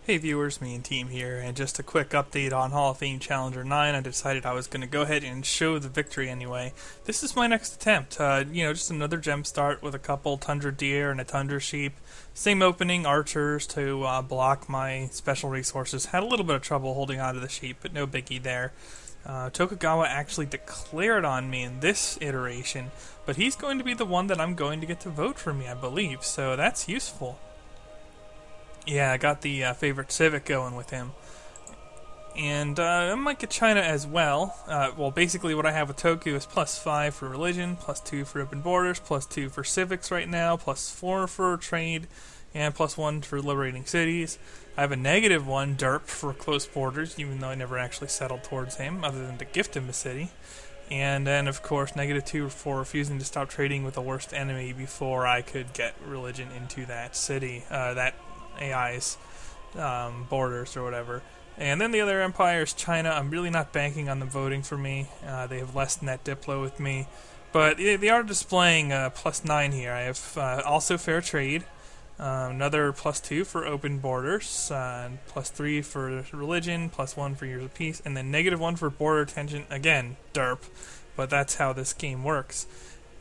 Hey viewers, me and team here, and just a quick update on Hall of Fame Challenger 9. I decided I was going to go ahead and show the victory anyway. This is my next attempt. Just another gem start with a couple Tundra Deer and a Tundra Sheep. Same opening, archers to block my special resources. Had a little bit of trouble holding on to the sheep, but no biggie there. Tokugawa actually declared on me in this iteration, but he's going to be the one that I'm going to get to vote for me, I believe, so that's useful. Yeah, I got the favorite Civic going with him. And I might get China as well. Basically what I have with Toku is +5 for religion, +2 for open borders, +2 for civics right now, +4 for trade, and +1 for liberating cities. I have a -1 derp for close borders, even though I never actually settled towards him, other than to gift him a city. And then, of course, -2 for refusing to stop trading with the worst enemy before I could get religion into that city, that AI's borders or whatever. And then the other empires, China, I'm really not banking on them voting for me. They have less net diplo with me. But they are displaying +9 here. I have also fair trade, another +2 for open borders, +3 for religion, +1 for years of peace, and then -1 for border tension. Again, derp, but that's how this game works.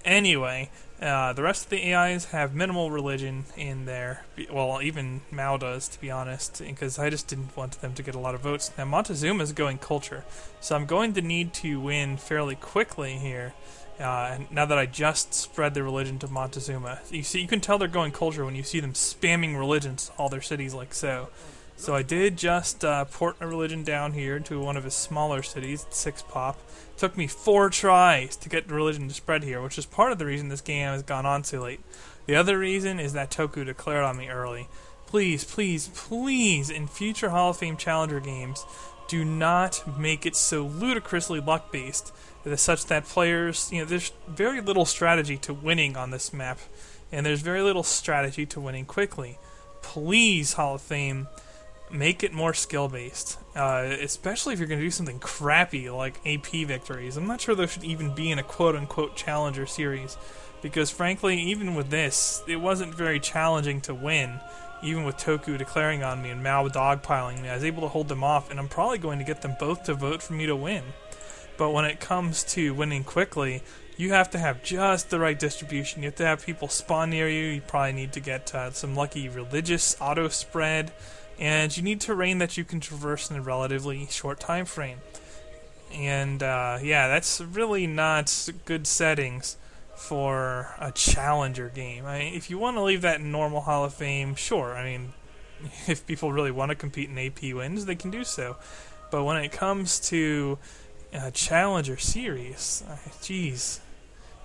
Anyway, the rest of the AIs have minimal religion in there. Well, even Mao does, to be honest, because I just didn't want them to get a lot of votes. Now, Montezuma is going culture, so I'm going to need to win fairly quickly here. Now that I just spread the religion to Montezuma, you can tell they're going culture when you see them spamming religions all their cities like so. So I did just port a religion down here to one of his smaller cities, 6 pop. It took me 4 tries to get religion to spread here, which is part of the reason this game has gone on so late. The other reason is that Toku declared on me early. Please, please, please, in future Hall of Fame Challenger games, do not make it so ludicrously luck-based that is such that players, there's very little strategy to winning on this map, and there's very little strategy to winning quickly. Please, Hall of Fame, make it more skill-based, especially if you're going to do something crappy like AP victories. I'm not sure those should even be in a quote-unquote Challenger series, because frankly, even with this, it wasn't very challenging to win. Even with Toku declaring on me and Mao dogpiling me, I was able to hold them off, and I'm probably going to get them both to vote for me to win. But when it comes to winning quickly, you have to have just the right distribution. You have to have people spawn near you. You probably need to get some lucky religious auto spread. And you need terrain that you can traverse in a relatively short time frame. And that's really not good settings for a Challenger game. If you want to leave that in normal Hall of Fame, sure. If people really want to compete in AP wins, they can do so. But when it comes to a Challenger series, geez.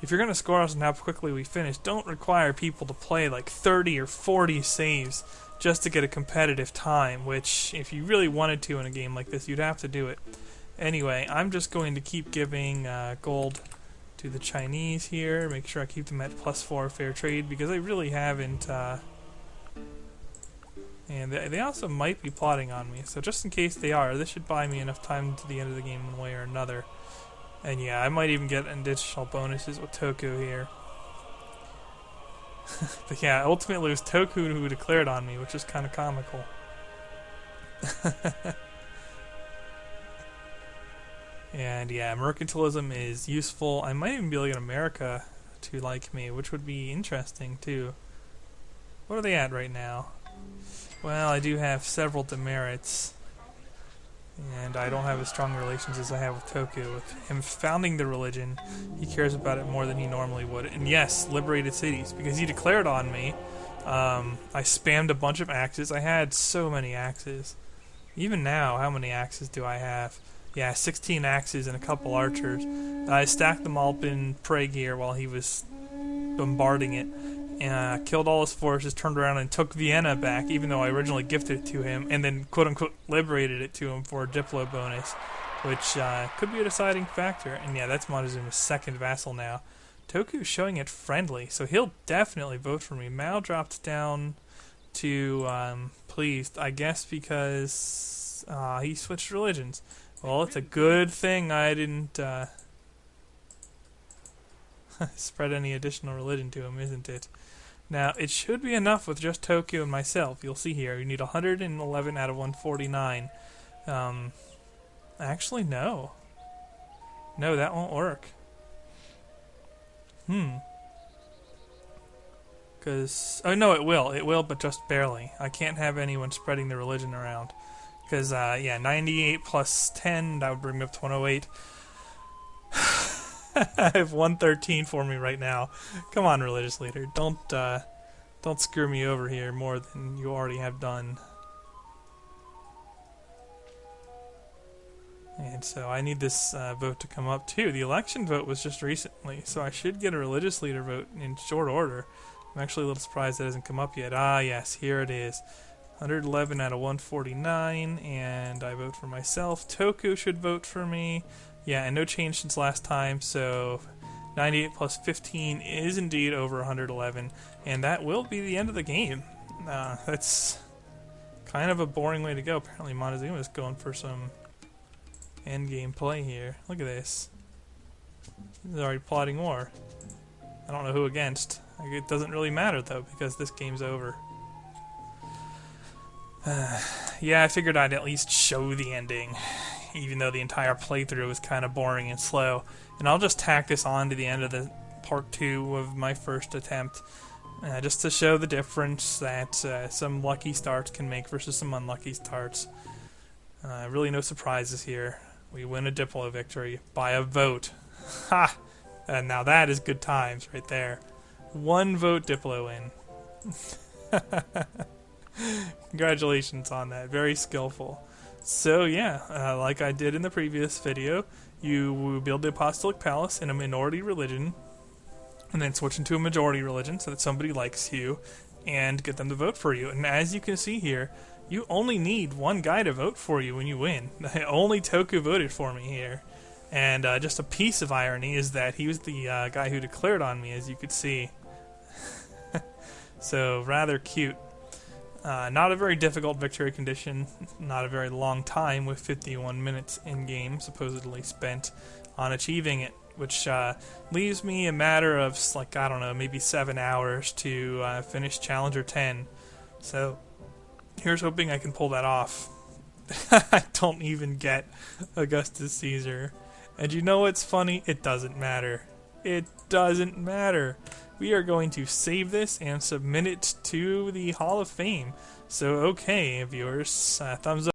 If you're going to score us on how quickly we finish, don't require people to play like 30 or 40 saves just to get a competitive time, which, if you really wanted to in a game like this, you'd have to do it. Anyway, I'm just going to keep giving gold to the Chinese here, make sure I keep them at +4 fair trade, because they really haven't, and they also might be plotting on me, so just in case they are, this should buy me enough time to the end of the game one way or another. And yeah, I might even get additional bonuses with Toku here. But yeah, ultimately it was Toku who declared on me, which is kind of comical. And yeah, mercantilism is useful. I might even be able to get America to like me, which would be interesting too. What are they at right now? Well, I do have several demerits, and I don't have as strong relations as I have with Toku. With him founding the religion, he cares about it more than he normally would. And yes, liberated cities, because he declared on me. I spammed a bunch of axes. I had so many axes. Even now, how many axes do I have? Yeah, 16 axes and a couple archers. I stacked them all up in Prague here while he was bombarding it. Killed all his forces, turned around and took Vienna back, even though I originally gifted it to him, and then quote-unquote liberated it to him for a Diplo bonus, which could be a deciding factor. And yeah, that's Montezuma's second vassal now. Toku's showing it friendly, so he'll definitely vote for me. Mao dropped down to pleased, I guess because he switched religions. Well, it's a good thing I didn't spread any additional religion to him, isn't it? Now, it should be enough with just Tokyo and myself. You'll see here, you need 111 out of 149. Actually, no. No, that won't work. Because, oh no, it will. It will, but just barely. I can't have anyone spreading the religion around. Because, yeah, 98 plus 10, that would bring me up to 108. I have 113 for me right now. Come on, religious leader. Don't screw me over here more than you already have done. And so I need this vote to come up too. The election vote was just recently, so I should get a religious leader vote in short order. I'm actually a little surprised that hasn't come up yet. Ah, yes, here it is. 111 out of 149, and I vote for myself. Toku should vote for me. Yeah, and no change since last time, so 98 plus 15 is indeed over 111, and that will be the end of the game. That's kind of a boring way to go. Apparently Montezuma is going for some endgame play here. Look at this. He's already plotting war. I don't know who against. It doesn't really matter, though, because this game's over. Yeah, I figured I'd at least show the ending, even though the entire playthrough was kind of boring and slow. And I'll just tack this on to the end of the part 2 of my first attempt, just to show the difference that some lucky starts can make versus some unlucky starts. Really no surprises here. We win a Diplo victory by a vote. Ha! And now that is good times right there. 1 vote Diplo win. Congratulations on that. Very skillful. So yeah, like I did in the previous video, you will build the Apostolic Palace in a minority religion, and then switch into a majority religion so that somebody likes you, and get them to vote for you. And as you can see here, you only need 1 guy to vote for you when you win. Only Toku voted for me here. And just a piece of irony is that he was the guy who declared on me, as you could see. So, rather cute. Not a very difficult victory condition, not a very long time, with 51 minutes in-game supposedly spent on achieving it, which leaves me a matter of, like, I don't know, maybe 7 hours to finish Challenger 10. So, here's hoping I can pull that off. I don't even get Augustus Caesar. And you know what's funny? It doesn't matter. It doesn't matter. We are going to save this and submit it to the Hall of Fame. So, okay, viewers, thumbs up.